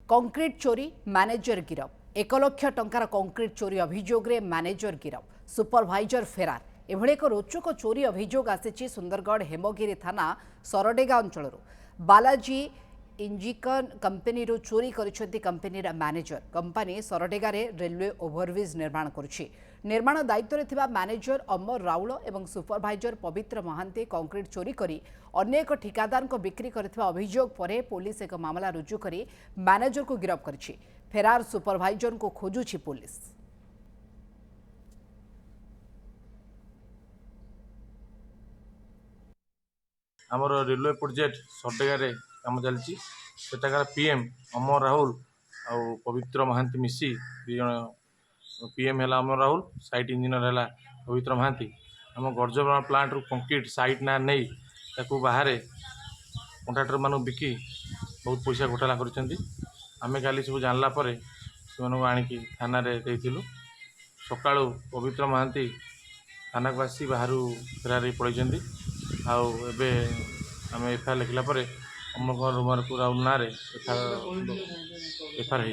Concrete चोरी manager गिरफ 1,00,000 टंकार concrete चोरी अभियोग रे मैनेजर गिरफ सुपरभाइजर फेरार एभଳି ଏକ ରୋଚକ ଚୋରି ଅଭିଯୋଗ ଆସିଛି ସୁନ୍ଦରଗଡ଼ ହେମଗିରି ଥାନା ସରଡେଗା ଅଞ୍ଚଳରୁ ବାଲାଜୀ ଇଞ୍ଜିକନ कंपनी चोरी କରିଛନ୍ତି कंपनीर मैनेजर कंपनी ସରଡେଗାରେ रेलवे ओभरब्रिज निर्माण କରୁଛି निर्माण दायित्व ଥିବା मैनेजर अमर राउल और सुपरभाइजर पवित्र महांती कंक्रीट चोरी करी अन्य एक ठिकादार को बिक्री करथिबा अभियोग परे पुलिस एक मामला रुजु करी मैनेजर को गिरफ्त करछि फेरार सुपरभाइजर को खोजुछि पुलिस। आमर रेलवे प्रोजेक्ट सरडेगा काम चलती सेठाकार पीएम अमर राहुल आउ पवित्र महांती मिसी पीएम है अमर राहुल साइट इंजीनियर है पवित्र महांती आम गर्जबरा प्लांट रू कंक्रीट साइट ना नहीं ताकू बाहर कंट्राक्टर मानू बिकी बहुत पैसा घोटाला करें काली सब जानला से आणिकी थाना सका पवित्र महांती थाना को आसी बाहर फेरार पड़े आबे आम एफआईआर लिखला अमर राहुल ना एफआईआर